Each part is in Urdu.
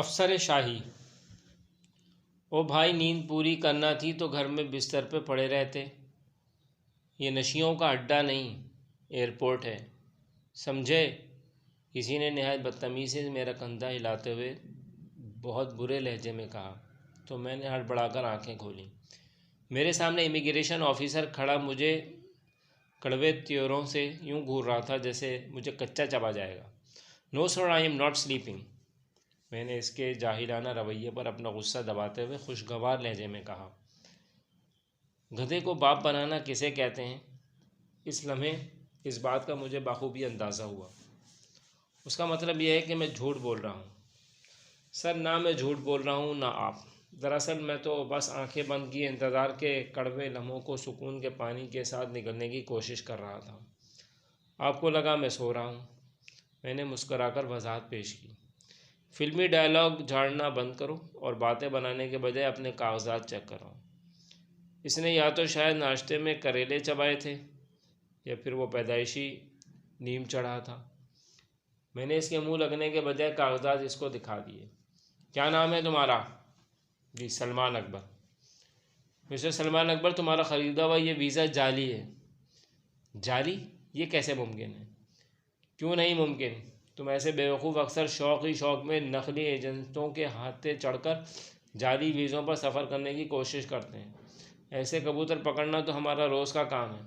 افسر شاہی۔ او بھائی، نیند پوری کرنا تھی تو گھر میں بستر پہ پڑے رہتے۔ یہ نشیوں کا اڈہ نہیں، ایئرپورٹ ہے، سمجھے؟ کسی نے نہایت بدتمیزی سے میرا کندھا ہلاتے ہوئے بہت برے لہجے میں کہا تو میں نے ہڑبڑا کر آنکھیں کھولیں۔ میرے سامنے امیگریشن آفیسر کھڑا مجھے کڑوے تیوروں سے یوں گھور رہا تھا جیسے مجھے کچا چبا جائے گا۔ نو سر، آئی ایم ناٹ سلیپنگ۔ میں نے اس کے جاہلانہ رویے پر اپنا غصہ دباتے ہوئے خوشگوار لہجے میں کہا، گدھے کو باپ بنانا کسے کہتے ہیں؟ اس لمحے اس بات کا مجھے بخوبی اندازہ ہوا۔ اس کا مطلب یہ ہے کہ میں جھوٹ بول رہا ہوں۔ سر، نہ میں جھوٹ بول رہا ہوں نہ آپ۔ دراصل میں تو بس آنکھیں بند کیے انتظار کے کڑوے لمحوں کو سکون کے پانی کے ساتھ نگلنے کی کوشش کر رہا تھا۔ آپ کو لگا میں سو رہا ہوں؟ میں نے مسکرا کر وضاحت پیش کی۔ فلمی ڈائلاگ جھاڑنا بند کرو اور باتیں بنانے کے بجائے اپنے کاغذات چیک کرو۔ اس نے یا تو شاید ناشتے میں کریلے چبائے تھے یا پھر وہ پیدائشی نیم چڑھا تھا۔ میں نے اس کے منہ لگنے کے بجائے کاغذات اس کو دکھا دیے۔ کیا نام ہے تمہارا؟ جی، سلمان اکبر۔ مسٹر سلمان اکبر، تمہارا خریدا ہوا یہ ویزا جعلی ہے۔ جعلی؟ یہ کیسے ممکن ہے؟ کیوں نہیں ممکن؟ تم ایسے بیوقوف اکثر شوق ہی شوق میں نقلی ایجنٹوں کے ہاتھے چڑھ کر جعلی ویزوں پر سفر کرنے کی کوشش کرتے ہیں۔ ایسے کبوتر پکڑنا تو ہمارا روز کا کام ہے۔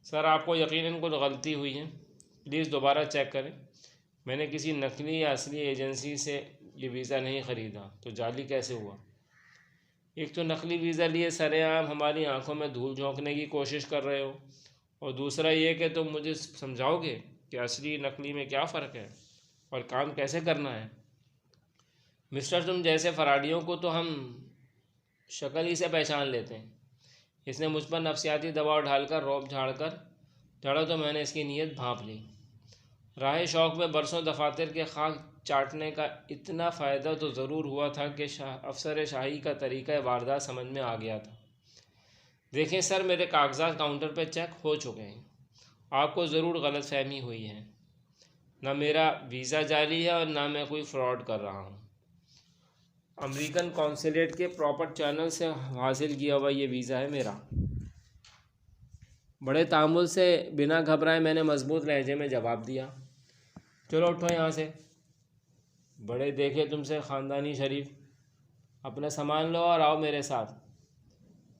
سر، آپ کو یقیناً کچھ غلطی ہوئی ہے، پلیز دوبارہ چیک کریں۔ میں نے کسی نقلی یا اصلی ایجنسی سے یہ ویزا نہیں خریدا، تو جعلی کیسے ہوا؟ ایک تو نقلی ویزا لیے سر عام ہماری آنکھوں میں دھول جھونکنے کی کوشش کر رہے ہو، اور دوسرا یہ کہ تم مجھے سمجھاؤ گے کہ اصلی نقلی میں کیا فرق ہے اور کام کیسے کرنا ہے۔ مسٹر، تم جیسے فراڈیوں کو تو ہم شکل ہی سے پہچان لیتے ہیں۔ اس نے مجھ پر نفسیاتی دباؤ ڈال کر روب جھاڑا تو میں نے اس کی نیت بھانپ لی۔ راہ شوق میں برسوں دفاتر کے خاک چاٹنے کا اتنا فائدہ تو ضرور ہوا تھا کہ افسر شاہی کا طریقہ واردات سمجھ میں آ گیا تھا۔ دیکھیں سر، میرے کاغذات کاؤنٹر پہ چیک ہو چکے ہیں۔ آپ کو ضرور غلط فہمی ہوئی ہے۔ نہ میرا ویزا جعلی ہے اور نہ میں کوئی فراڈ کر رہا ہوں۔ امریکن قونصلیٹ کے پراپر چینل سے حاصل کیا ہوا یہ ویزا ہے میرا۔ بڑے تامل سے بنا گھبرائے میں نے مضبوط لہجے میں جواب دیا۔ چلو اٹھو یہاں سے، بڑے دیکھے تم سے خاندانی شریف، اپنا سامان لو اور آؤ میرے ساتھ۔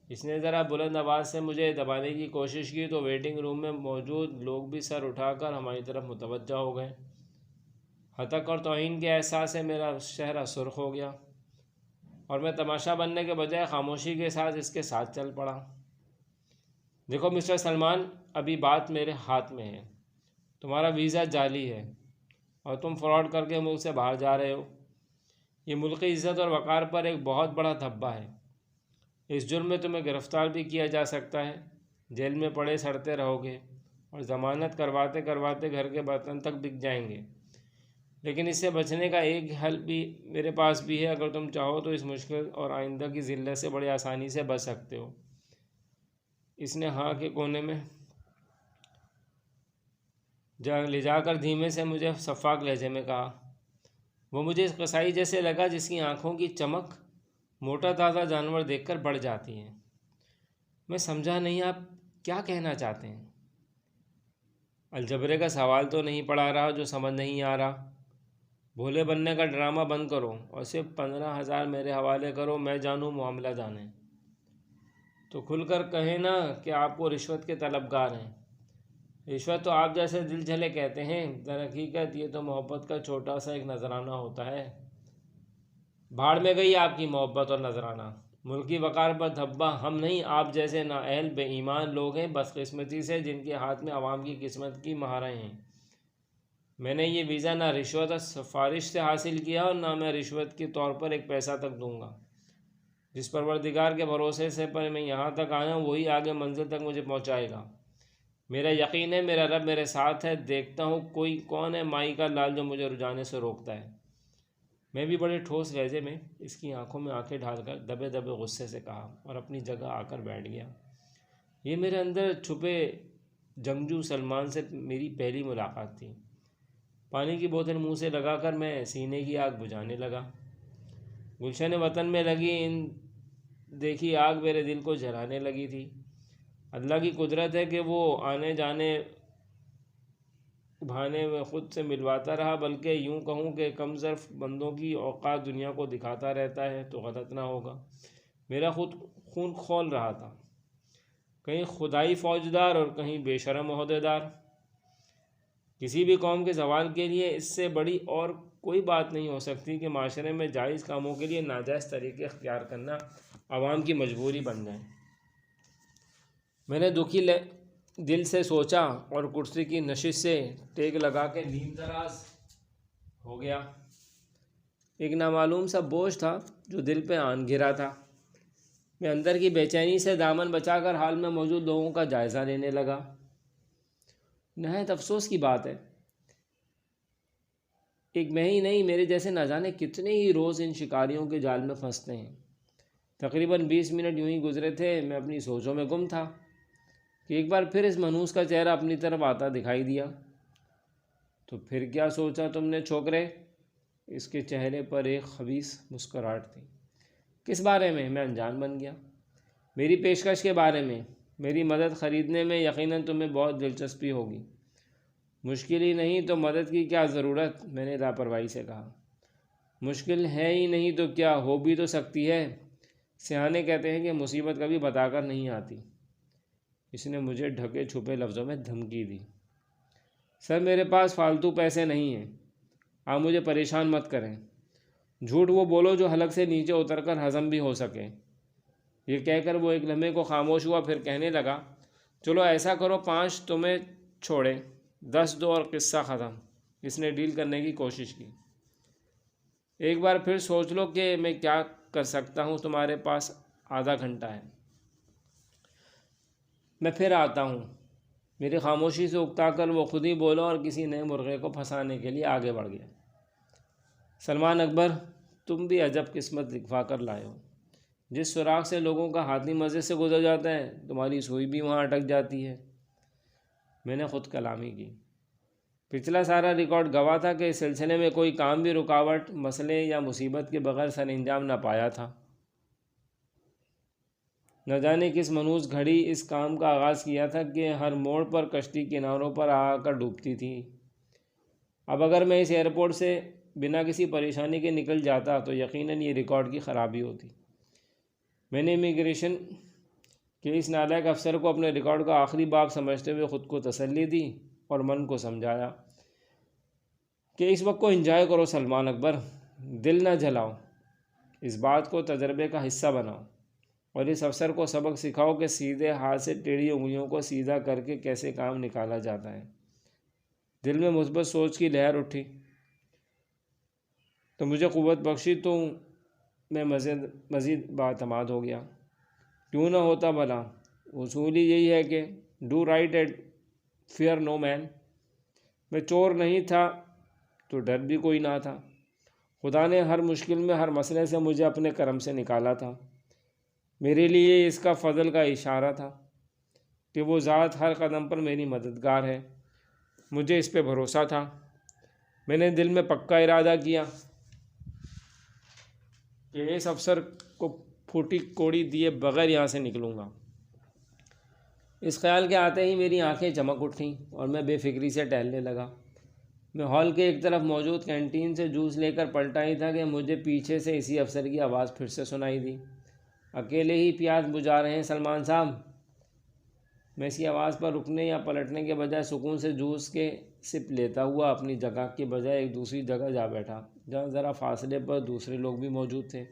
اس نے ذرا بلند آواز سے مجھے دبانے کی کوشش کی تو ویٹنگ روم میں موجود لوگ بھی سر اٹھا کر ہماری طرف متوجہ ہو گئے۔ ہتک اور توہین کے احساس سے میرا چہرہ سرخ ہو گیا اور میں تماشا بننے کے بجائے خاموشی کے ساتھ اس کے ساتھ چل پڑا۔ دیکھو مسٹر سلمان، ابھی بات میرے ہاتھ میں ہے۔ تمہارا ویزا جعلی ہے اور تم فراڈ کر کے ملک سے باہر جا رہے ہو۔ یہ ملکی عزت اور وقار پر ایک بہت بڑا دھبا ہے۔ اس جرم میں تمہیں گرفتار بھی کیا جا سکتا ہے، جیل میں پڑے سڑتے رہو گے اور ضمانت کرواتے کرواتے گھر کے برتن تک بک جائیں گے۔ لیکن اس سے بچنے کا ایک حل بھی میرے پاس بھی ہے۔ اگر تم چاہو تو اس مشکل اور آئندہ کی ذلت سے بڑی آسانی سے بچ سکتے ہو۔ اس نے ہاں کے کونے میں لے جا کر دھیمے سے مجھے شفاف لہجے میں کہا۔ وہ مجھے اس قصائی جیسے لگا جس کی آنکھوں کی چمک موٹا تازہ جانور دیکھ کر بڑھ جاتی ہے۔ میں سمجھا نہیں، آپ کیا کہنا چاہتے ہیں؟ الجبرے کا سوال تو نہیں پڑھا رہا جو سمجھ نہیں آ رہا؟ بھولے بننے کا ڈرامہ بند کرو اور صرف 15,000 میرے حوالے کرو، میں جانوں معاملہ جانے۔ تو کھل کر کہیں نا کہ آپ کو رشوت کے طلبگار ہیں۔ رشوت تو آپ جیسے دل جھلے کہتے ہیں، در حقیقت یہ تو محبت کا چھوٹا سا ایک نذرانہ ہوتا ہے۔ بھاڑ میں گئی آپ کی محبت اور نذرانہ۔ ملکی وقار پر دھبا ہم نہیں، آپ جیسے نااہل بے ایمان لوگ ہیں بدقسمتی سے، جن کے ہاتھ میں عوام کی قسمت کی مہریں ہیں۔ میں نے یہ ویزا نہ رشوت اور سفارش سے حاصل کیا اور نہ میں رشوت کے طور پر ایک پیسہ تک دوں گا۔ جس پروردگار کے بھروسے سے پر میں یہاں تک آیا ہوں وہی آگے منزل تک مجھے پہنچائے گا۔ میرا یقین ہے میرا رب میرے ساتھ ہے۔ دیکھتا ہوں کوئی کون ہے مائی کا لال جو مجھے رجانے سے روکتا ہے۔ میں بھی بڑے ٹھوس لہجے میں اس کی آنکھوں میں آنکھیں ڈال کر دبے دبے غصے سے کہا اور اپنی جگہ آ کر بیٹھ گیا۔ یہ میرے اندر چھپے جنگجو سلمان سے میری پہلی ملاقات تھی۔ پانی کی بوتل منہ سے لگا کر میں سینے کی آگ بجھانے لگا۔ گلشن وطن میں لگی ان دیکھی آگ میرے دل کو جلانے لگی تھی۔ اللہ کی قدرت ہے کہ وہ آنے جانے بہانے میں خود سے ملواتا رہا، بلکہ یوں کہوں کہ کم ظرف بندوں کی اوقات دنیا کو دکھاتا رہتا ہے تو غلط نہ ہوگا۔ میرا خود خون کھول رہا تھا، کہیں خدائی فوجدار اور کہیں بے شرم عہدیدار۔ کسی بھی قوم کے زوال کے لیے اس سے بڑی اور کوئی بات نہیں ہو سکتی کہ معاشرے میں جائز کاموں کے لیے ناجائز طریقے اختیار کرنا عوام کی مجبوری بن جائے۔ میں نے دکھی دل سے سوچا اور کرسی کی نشست سے ٹیک لگا کے نیم دراز ہو گیا۔ ایک نامعلوم سا بوجھ تھا جو دل پہ آن گرا تھا۔ میں اندر کی بے چینی سے دامن بچا کر حال میں موجود لوگوں کا جائزہ لینے لگا۔ نہایت افسوس کی بات ہے، ایک میں ہی نہیں، میرے جیسے نہ جانے کتنے ہی روز ان شکاریوں کے جال میں پھنستے ہیں۔ تقریباً 20 منٹ یوں ہی گزرے تھے، میں اپنی سوچوں میں گم تھا کہ ایک بار پھر اس منحوس کا چہرہ اپنی طرف آتا دکھائی دیا۔ تو پھر کیا سوچا تم نے چھوکرے؟ اس کے چہرے پر ایک خبیث مسکراہٹ تھی۔ کس بارے میں؟ میں انجان بن گیا۔ میری پیشکش کے بارے میں، میری مدد خریدنے میں یقیناً تمہیں بہت دلچسپی ہوگی۔ مشکل ہی نہیں تو مدد کی کیا ضرورت؟ میں نے لاپرواہی سے کہا۔ مشکل ہے ہی نہیں تو کیا ہو بھی تو سکتی ہے۔ سیانے کہتے ہیں کہ مصیبت کبھی بتا کر نہیں آتی۔ اس نے مجھے ڈھکے چھپے لفظوں میں دھمکی دی۔ سر میرے پاس فالتو پیسے نہیں ہیں، آپ مجھے پریشان مت کریں۔ جھوٹ وہ بولو جو حلق سے نیچے اتر کر ہضم بھی ہو سکے۔ یہ کہہ کر وہ ایک لمحے کو خاموش ہوا، پھر کہنے لگا، چلو ایسا کرو 5 تمہیں چھوڑے 10 دو اور قصہ ختم۔ اس نے ڈیل کرنے کی کوشش کی۔ ایک بار پھر سوچ لو کہ میں کیا کر سکتا ہوں، تمہارے پاس آدھا گھنٹہ ہے۔ میں پھر آتا ہوں۔ میری خاموشی سے اکتا کر وہ خود ہی بولا اور کسی نئے مرغے کو پھنسانے کے لیے آگے بڑھ گیا۔ سلمان اکبر، تم بھی عجب قسمت لکھوا کر لائے ہو۔ جس سوراخ سے لوگوں کا ہاتھی مزے سے گزر جاتا ہے، تمہاری سوئی بھی وہاں اٹک جاتی ہے۔ میں نے خود کلامی کی۔ پچھلا سارا ریکارڈ گواہ تھا کہ اس سلسلے میں کوئی کام بھی رکاوٹ، مسئلے یا مصیبت کے بغیر سر انجام نہ پایا تھا۔ نہ جانے کس منحوس گھڑی اس کام کا آغاز کیا تھا کہ ہر موڑ پر کشتی کناروں پر آ کر ڈوبتی تھی۔ اب اگر میں اس ایئرپورٹ سے بنا کسی پریشانی کے نکل جاتا تو یقیناً یہ ریکارڈ کی خرابی ہوتی۔ میں نے امیگریشن کے اس نالائق افسر کو اپنے ریکارڈ کا آخری باب سمجھتے ہوئے خود کو تسلی دی اور من کو سمجھایا کہ اس وقت کو انجوائے کرو سلمان اکبر، دل نہ جلاؤ، اس بات کو تجربے کا حصہ بناؤ اور اس افسر کو سبق سکھاؤ کہ سیدھے ہاتھ سے ٹیڑھی انگلیوں کو سیدھا کر کے کیسے کام نکالا جاتا ہے۔ دل میں مثبت سوچ کی لہر اٹھی تو مجھے قوت بخشی تو میں مزید باعتماد ہو گیا۔ کیوں نہ ہوتا بھلا؟ اصول ہی یہی ہے کہ ڈو رائٹ اینڈ فیئر نو مین۔ میں چور نہیں تھا تو ڈر بھی کوئی نہ تھا۔ خدا نے ہر مشکل میں، ہر مسئلے سے مجھے اپنے کرم سے نکالا تھا۔ میرے لیے اس کا فضل کا اشارہ تھا کہ وہ ذات ہر قدم پر میری مددگار ہے۔ مجھے اس پہ بھروسہ تھا۔ میں نے دل میں پکا ارادہ کیا کہ اس افسر کو پھوٹی کوڑی دیے بغیر یہاں سے نکلوں گا۔ اس خیال کے آتے ہی میری آنکھیں چمک اٹھیں اور میں بے فکری سے ٹہلنے لگا۔ میں ہال کے ایک طرف موجود کینٹین سے جوس لے کر پلٹا ہی تھا کہ مجھے پیچھے سے اسی افسر کی آواز پھر سے سنائی دی۔ اکیلے ہی پیاس بجھا رہے ہیں سلمان صاحب؟ میں اسی آواز پر رکنے یا پلٹنے کے بجائے سکون سے جوس کے سپ لیتا ہوا اپنی جگہ کے بجائے ایک دوسری جگہ جا بیٹھا جہاں ذرا فاصلے پر دوسرے لوگ بھی موجود تھے۔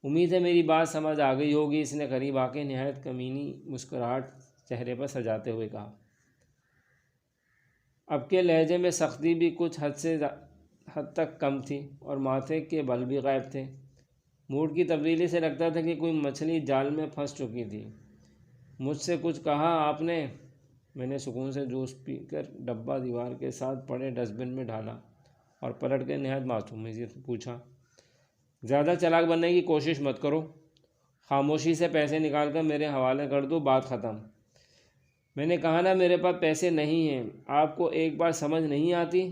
امید ہے میری بات سمجھ آ گئی ہوگی، اس نے قریب آ کے نہایت کمینی مسکراہٹ چہرے پر سجاتے ہوئے کہا۔ اب کے لہجے میں سختی بھی کچھ حد تک کم تھی اور ماتھے کے بل بھی غائب تھے۔ موڈ کی تبدیلی سے لگتا تھا کہ کوئی مچھلی جال میں پھنس چکی تھی۔ مجھ سے کچھ کہا آپ نے؟ میں نے سکون سے جوس پی کر ڈبہ دیوار کے ساتھ پڑے ڈسٹ بن میں ڈالا اور پلٹ کے نہایت معصومی سے پوچھا، زیادہ چالاک بننے کی کوشش مت کرو، خاموشی سے پیسے نکال کر میرے حوالے کر دو، بات ختم۔ میں نے کہا نا میرے پاس پیسے نہیں ہیں، آپ کو ایک بات سمجھ نہیں آتی؟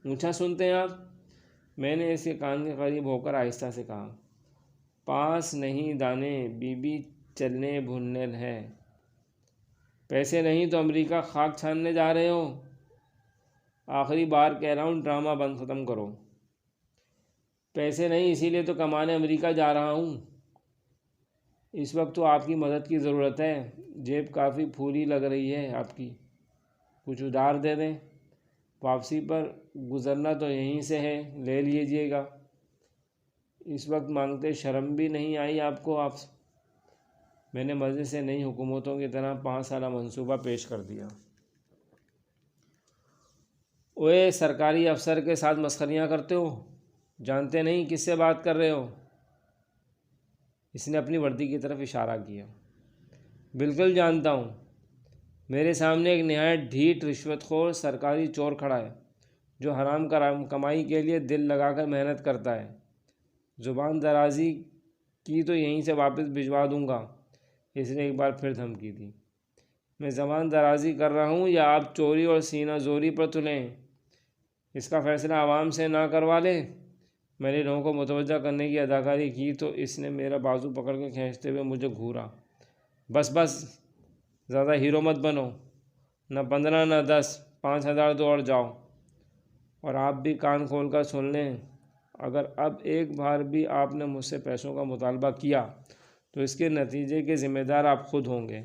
اونچا سنتے ہیں آپ؟ میں نے اس کے کان کے قریب ہو کر آہستہ سے کہا۔ پاس نہیں دانے بیوی چلنے بھولنے ہے۔ پیسے نہیں تو امریکہ خاک چھاننے جا رہے ہو؟ آخری بار کہہ رہا ہوں، ڈرامہ بند ختم کرو۔ پیسے نہیں اسی لیے تو کمانے امریکہ جا رہا ہوں۔ اس وقت تو آپ کی مدد کی ضرورت ہے، جیب کافی پھولی لگ رہی ہے آپ کی، کچھ ادھار دے دیں، واپسی پر گزرنا تو یہیں سے ہے، لے لیجئے گا۔ اس وقت مانگتے شرم بھی نہیں آئی آپ کو؟ میں نے مزے سے نئی حکومتوں کی طرح 5 سالہ منصوبہ پیش کر دیا۔ اوے سرکاری افسر کے ساتھ مسخریاں کرتے ہو؟ جانتے نہیں کس سے بات کر رہے ہو؟ اس نے اپنی وردی کی طرف اشارہ کیا۔ بالکل جانتا ہوں، میرے سامنے ایک نہایت ڈھیٹ رشوت خور سرکاری چور کھڑا ہے جو حرام کمائی کے لیے دل لگا کر محنت کرتا ہے۔ زبان درازی کی تو یہیں سے واپس بھجوا دوں گا۔ اس نے ایک بار پھر دھمکی دی۔ میں زبان درازی کر رہا ہوں یا آپ چوری اور سینہ زوری پر تلیں؟ اس کا فیصلہ عوام سے نہ کروا لیں؟ میں نے لوگوں کو متوجہ کرنے کی اداکاری کی تو اس نے میرا بازو پکڑ کے کھینچتے ہوئے مجھے گھورا۔ بس زیادہ ہیرو مت بنو، نہ 15 نہ 10، 5,000 دو اور جاؤ۔ اور آپ بھی کان کھول کر سن لیں، اگر اب ایک بار بھی آپ نے مجھ سے پیسوں کا مطالبہ کیا تو اس کے نتیجے کے ذمہ دار آپ خود ہوں گے۔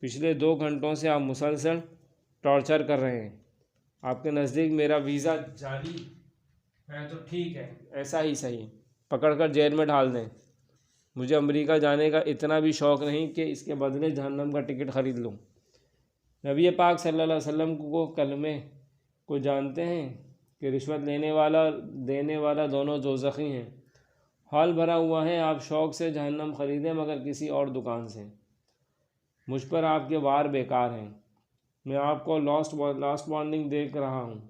پچھلے 2 گھنٹوں سے آپ مسلسل ٹارچر کر رہے ہیں۔ آپ کے نزدیک میرا ویزا جعلی ہے تو ٹھیک ہے، ایسا ہی صحیح، پکڑ کر جیل میں ڈال دیں۔ مجھے امریکہ جانے کا اتنا بھی شوق نہیں کہ اس کے بدلے جہنم کا ٹکٹ خرید لوں۔ نبی پاک صلی اللہ علیہ وسلم کو کلمے کو جانتے ہیں کہ رشوت لینے والا اور دینے والا دونوں دوزخی ہیں۔ حال بھرا ہوا ہے، آپ شوق سے جہنم خریدیں مگر کسی اور دکان سے۔ مجھ پر آپ کے وار بیکار ہیں۔ میں آپ کو لاسٹ وارننگ دے رہا ہوں،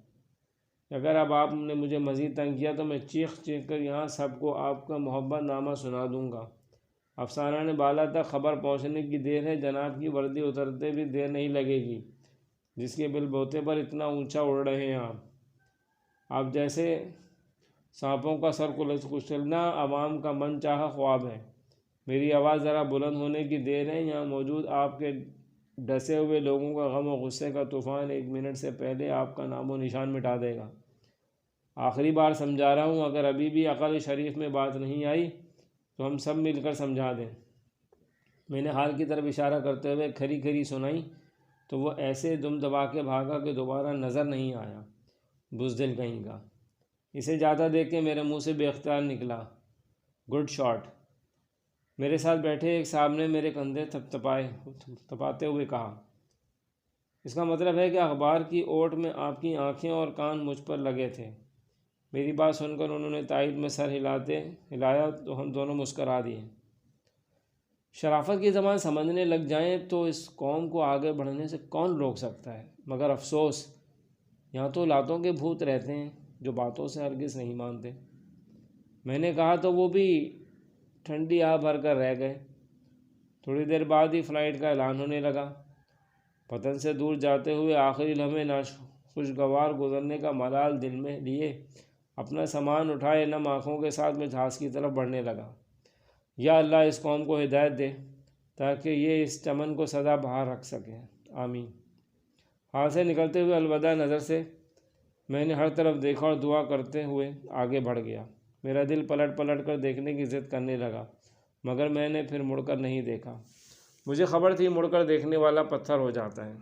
اگر اب آپ نے مجھے مزید تنگ کیا تو میں چیخ کر یہاں سب کو آپ کا محبت نامہ سنا دوں گا۔ افسانہ نے بالا تک خبر پہنچنے کی دیر ہے، جناب کی وردی اترتے بھی دیر نہیں لگے گی، جس کے بل بوتے پر اتنا اونچا اڑ رہے ہیں آپ جیسے سانپوں کا سر کچلنا عوام کا من چاہا خواب ہے۔ میری آواز ذرا بلند ہونے کی دیر ہے، یہاں موجود آپ کے ڈسے ہوئے لوگوں کا غم و غصے کا طوفان 1 منٹ سے پہلے آپ کا نام و نشان مٹا دے گا۔ آخری بار سمجھا رہا ہوں، اگر ابھی بھی عقل شریف میں بات نہیں آئی تو ہم سب مل کر سمجھا دیں۔ میں نے حال کی طرف اشارہ کرتے ہوئے کھری کھری سنائی تو وہ ایسے دم دبا کے بھاگا کہ دوبارہ نظر نہیں آیا۔ بزدل کہیں کا، اسے جاتا دیکھ کے میرے منہ سے بے اختیار نکلا، گڈ شاٹ۔ میرے ساتھ بیٹھے ایک صاحب نے میرے کندھے تھپاتے ہوئے کہا، اس کا مطلب ہے کہ اخبار کی اوٹ میں آپ کی آنکھیں اور کان مجھ پر لگے تھے۔ میری بات سن کر انہوں نے تائید میں سر ہلایا تو ہم دونوں مسکرا دیے۔ شرافت کی زبان سمجھنے لگ جائیں تو اس قوم کو آگے بڑھنے سے کون روک سکتا ہے؟ مگر افسوس، یہاں تو لاتوں کے بھوت رہتے ہیں جو باتوں سے ہرگز نہیں مانتے۔ میں نے کہا تو وہ بھی ٹھنڈی آہ بھر کر رہ گئے۔ تھوڑی دیر بعد ہی فلائٹ کا اعلان ہونے لگا۔ وطن سے دور جاتے ہوئے آخری لمحے ناخوشگوار گزرنے کا ملال دل میں لیے اپنا سامان اٹھائے نم آنکھوں کے ساتھ میں جہاز کی طرف بڑھنے لگا۔ یا اللہ اس قوم کو ہدایت دے تاکہ یہ اس چمن کو سدا بہار رکھ سکے، آمین۔ ہاں سے نکلتے ہوئے الوداع نظر سے میں نے ہر طرف دیکھا اور دعا کرتے ہوئے آگے بڑھ گیا۔ میرا دل پلٹ پلٹ کر دیکھنے کی ضد کرنے لگا مگر میں نے پھر مڑ کر نہیں دیکھا۔ مجھے خبر تھی مڑ کر دیکھنے والا پتھر ہو جاتا ہے۔